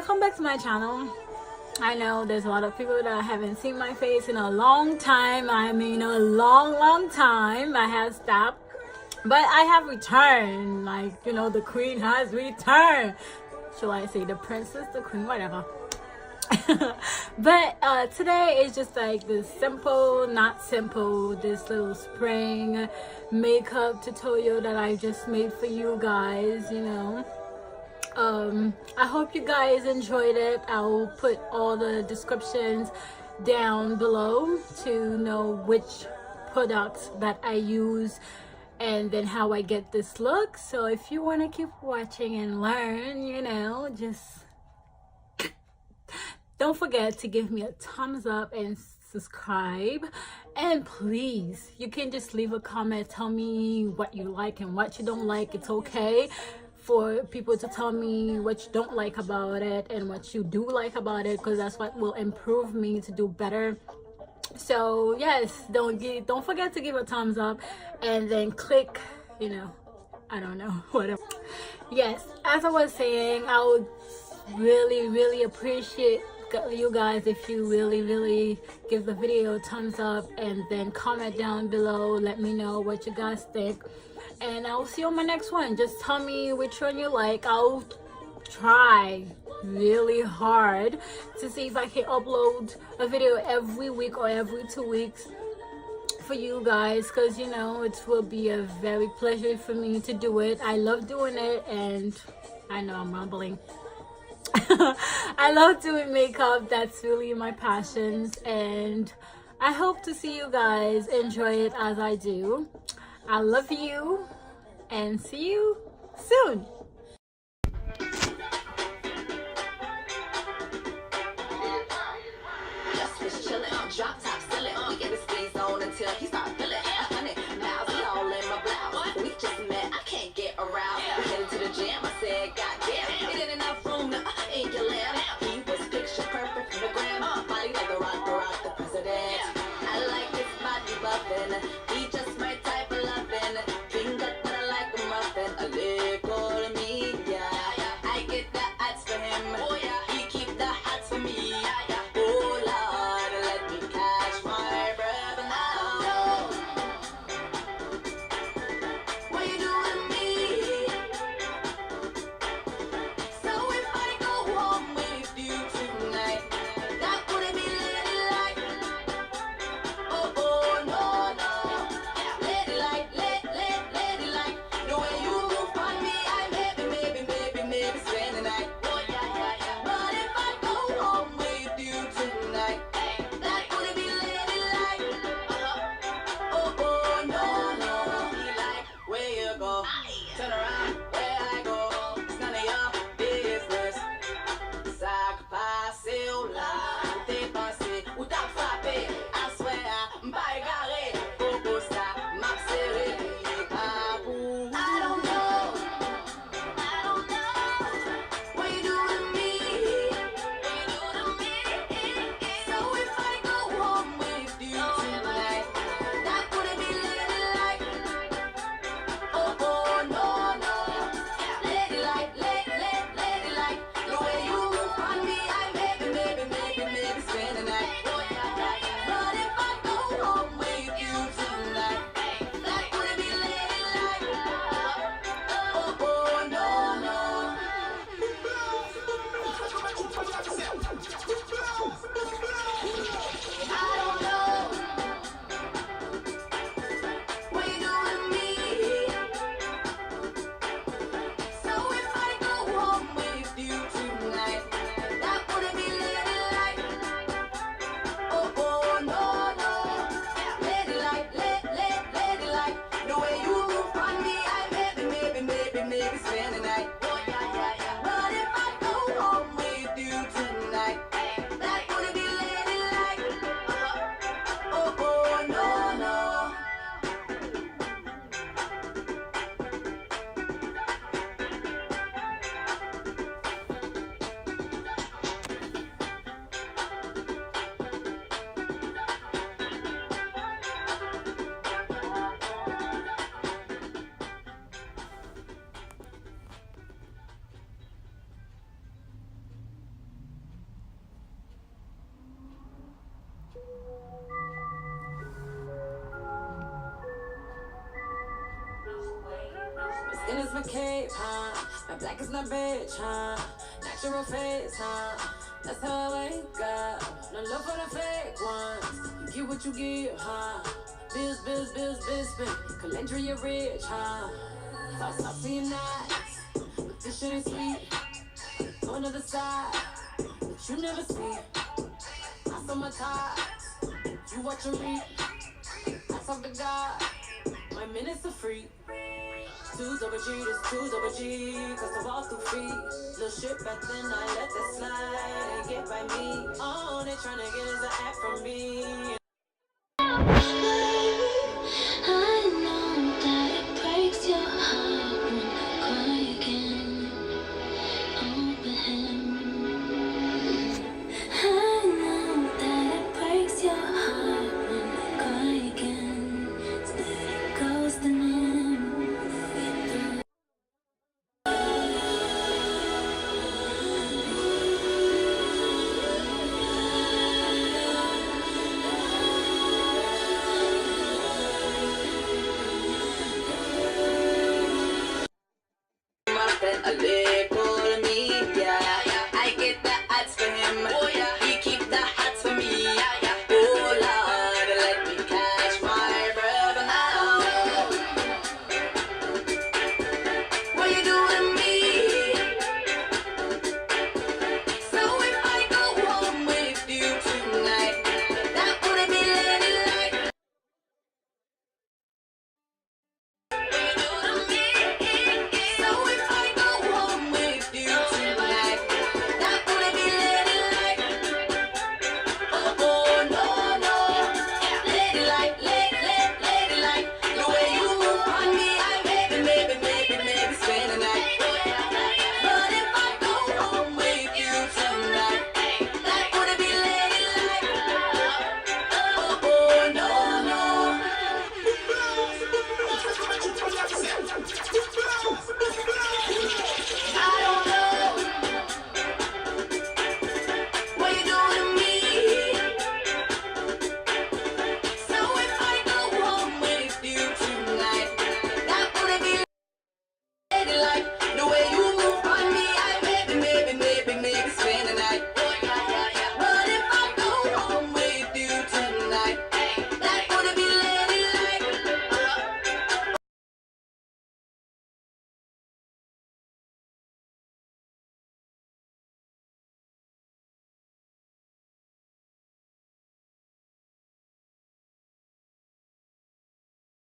welcome back to my channel. I know there's a lot of people that haven't seen my face in a long time. I mean a long time. I have stopped, but I have returned. Like, you know, the queen has returned. Shall I say the princess, the queen, whatever. But today is just like this simple, not simple, this little spring makeup tutorial that I just made for you guys, you know. I hope you guys enjoyed it. I'll put all the descriptions down below to know which products that I use and then how I get this look. So if you want to keep watching and learn, you know, just don't forget to give me a thumbs up and subscribe. And please, you can just leave a comment, tell me what you like and what you don't like. It's okay for people to tell me what you don't like about it and what you do like about it, because that's what will improve me to do better. So yes, don't forget to give a thumbs up and then click, you know, I don't know, whatever. Yes, as I was saying, I would really appreciate you guys if you really give the video a thumbs up and then comment down below. Let me know what you guys think, and I'll see you on my next one. Just tell me which one you like. I'll try really hard to see if I can upload a video every week or every 2 weeks for you guys, because you know it will be a very pleasure for me to do it. I love doing it, and I know I'm rumbling. I love doing makeup. That's really my passions, and I hope to see you guys enjoy it as I do. I love you and see you soon. Drop top, still it. We get the squeeze on until he start feeling 100 miles. He all in my blouse. We just met, I can't get around. We headed to the gym. I said, goddamn, it ain't enough room in your lap. He was picture perfect from the gram. Body like the rock, the president. I like his body buffing. He just my type of loving. Finger, but I like a muffin. A lick, Skin is my cape, huh? My black is my bitch, huh? Natural face, huh? That's how I wake up. No love for the fake ones. You get what you give, huh? Bills, bills, bills, bills, spin. Calendria rich, huh? Sauce for your nights. But this shit ain't sweet. Go another side. But you never see. I saw my ties. You watch and read. I talk to God. My minutes are free. 2 double G, this 2 double G. Cause I walk through feet. Little shit back then, I let that slide and get by me. All they tryna get is an act from me. And